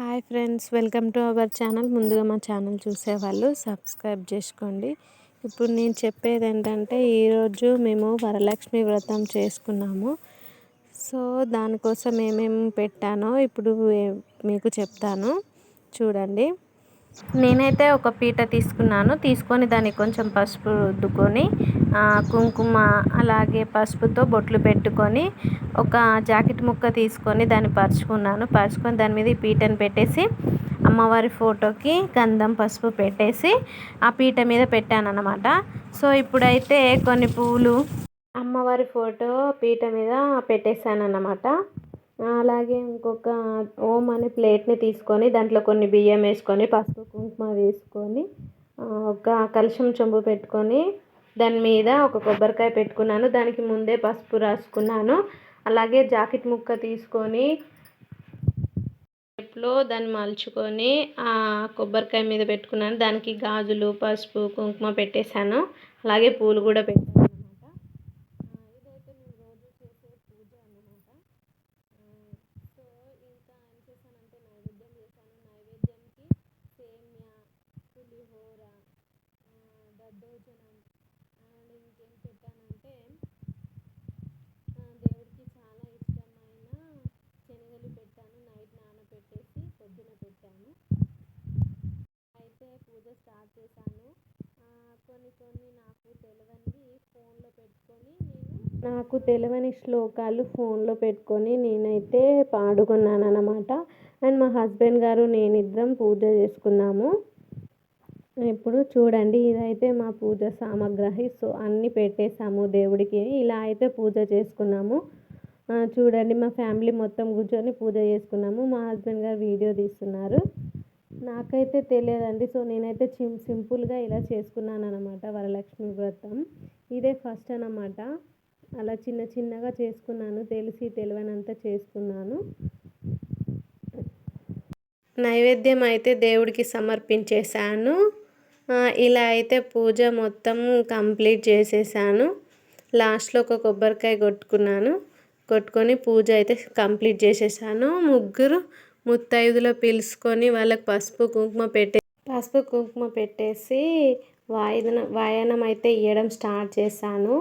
Hi friends, welcome to our channel. ముందుగా మా channel చూసేవాళ్ళు సబ్స్క్రైబ్ చేసుకోండి. ఇప్పుడు నేను చెప్పేది ఏంటంటే, ఈరోజు మేము వరలక్ష్మి వ్రతం చేసుకున్నాము. సో దానికోసం ఏమేమి పెట్టానో ఇప్పుడు మీకు చెప్తాను, చూడండి. నేనైతే ఒక పీట తీసుకొని దానికి కొంచెం పసుపు రుద్దుకొని కుంకుమ అలాగే పసుపుతో బొట్లు పెట్టుకొని ఒక జాకెట్ ముక్క తీసుకొని దాన్ని పరుచుకొని దాని మీద ఈ పీటను పెట్టేసి అమ్మవారి ఫోటోకి గంధం పసుపు పెట్టేసి ఆ పీట మీద పెట్టాను అన్నమాట. సో ఇప్పుడైతే కొన్ని పూలు అమ్మవారి ఫోటో పీట మీద పెట్టేశాను అన్నమాట. అలాగే ఇంకొక ఓం అనే ప్లేట్ని తీసుకొని దాంట్లో కొన్ని బియ్యం వేసుకొని పసుపు కుంకుమ వేసుకొని ఒక కలశం చెంబు పెట్టుకొని దాని మీద ఒక కొబ్బరికాయ పెట్టుకున్నాను. దానికి ముందే పసుపు రాసుకున్నాను. అలాగే జాకెట్ ముక్క తీసుకొని లో దాన్ని మలుచుకొని ఆ కొబ్బరికాయ మీద పెట్టుకున్నాను. దానికి గాజులు పసుపు కుంకుమ పెట్టేశాను. అలాగే పూలు కూడా పెట్టాను అన్నమాట. ఇదైతే నేను రోజు చేసే పూజ అన్నమాట. సో ఇంకా ఏం చేశానంటే నైవేద్యం చేశాను. నైవేద్యానికి సేమ్యా, పులిహోర, దద్దోజనం అండ్ ఇంకేం పెట్టానంటే దేవుడికి చాలా ఇష్టమైన శనగలు పెట్టాను. నైట్ నానబెట్టేసి పొద్దున పెట్టాను. అయితే పూజ స్టార్ట్ చేశాను. కొన్ని నాకు తెలియని శ్లోకాలు ఫోన్లో పెట్టుకొని నేనైతే పాడుకున్నాను అన్నమాట. అండ్ మా హస్బెండ్ గారు నేనిద్దరం పూజ చేసుకున్నాము. ఇప్పుడు చూడండి, ఇదైతే మా పూజ సామాగ్రి. సో అన్నీ పెట్టేసాము దేవుడికి. ఇలా అయితే పూజ చేసుకున్నాము. చూడండి, మా ఫ్యామిలీ మొత్తం కూర్చొని పూజ చేసుకున్నాము. మా హస్బెండ్ గారు వీడియో తీస్తున్నారు. నాకైతే తెలియదండి. సో నేనైతే సింపుల్గా ఇలా చేసుకున్నాను అనమాట వరలక్ష్మి వ్రతం. ఇదే ఫస్ట్ అన్నమాట. అలా చిన్నగా చేసుకున్నాను. తెలియనంత చేసుకున్నాను. నైవేద్యం అయితే దేవుడికి సమర్పించేశాను. ఇలా అయితే పూజ మొత్తం కంప్లీట్ చేసేసాను. లాస్ట్లో ఒక కొబ్బరికాయ కొట్టుకొని పూజ అయితే కంప్లీట్ చేసేసాను. ముగ్గురు ముత్తైదులో పిలుచుకొని వాళ్ళకి పసుపు కుంకుమ పెట్టేసి వాయనం అయితే ఇవ్వడం స్టార్ట్ చేశాను.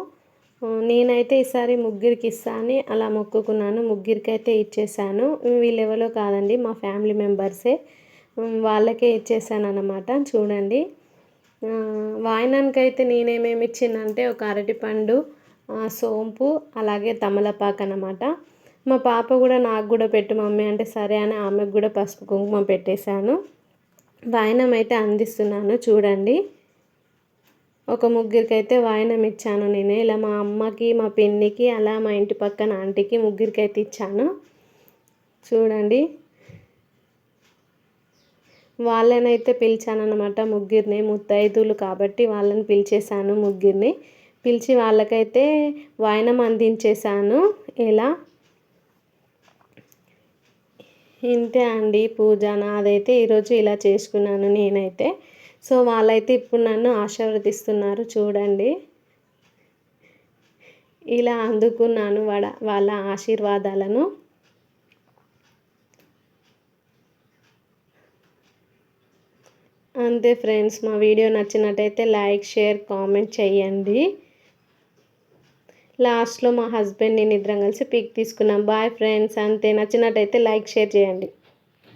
నేనైతే ఈసారి ముగ్గురికి ఇస్తాను అలా మొక్కుకున్నాను. ముగ్గురికి అయితే ఇచ్చేసాను. వీళ్ళెవరో కాదండి, మా ఫ్యామిలీ మెంబర్సే. వాళ్ళకే ఇచ్చేసాను అన్నమాట. చూడండి, వాయనానికి అయితే నేనేమేమి ఇచ్చిందంటే ఒక అరటిపండు, సోంపు, అలాగే తమలపాకు అన్నమాట. మా పాప కూడా నాకు కూడా పెట్టు మమ్మీ అంటే సరే అని ఆమెకు కూడా పసుపు కుంకుమ పెట్టేశాను. వాయనం అయితే అందిస్తున్నాను. చూడండి, ఒక ముగ్గురికి అయితే వాయనం ఇచ్చాను నేను. ఇలా మా అమ్మకి, మా పిన్నికి, అలా మా ఇంటి పక్కన ఆంటీకి ముగ్గురికి అయితే ఇచ్చాను. చూడండి, వాళ్ళనైతే పిలిచాను అనమాట. ముగ్గురిని ముత్తైదులు కాబట్టి వాళ్ళని పిలిచేశాను. ముగ్గురిని పిలిచి వాళ్ళకైతే వాయనం అందించేశాను. ఇలా ఇంతే అండి పూజ నాదైతే ఈరోజు ఇలా చేసుకున్నాను నేనైతే. సో వాళ్ళైతే ఇప్పుడు నన్ను ఆశీర్వదిస్తున్నారు. చూడండి, ఇలా అందుకున్నాను వాళ్ళ ఆశీర్వాదాలను. అంతే ఫ్రెండ్స్, మా వీడియో నచ్చినట్టయితే లైక్, షేర్, కామెంట్ చేయండి. లాస్ట్లో మా హస్బెండ్ నేను ఇద్దరం కలిసి పిక్ తీసుకున్నాం. Boy friends. అంతే, నచ్చినట్టయితే లైక్, షేర్ చేయండి.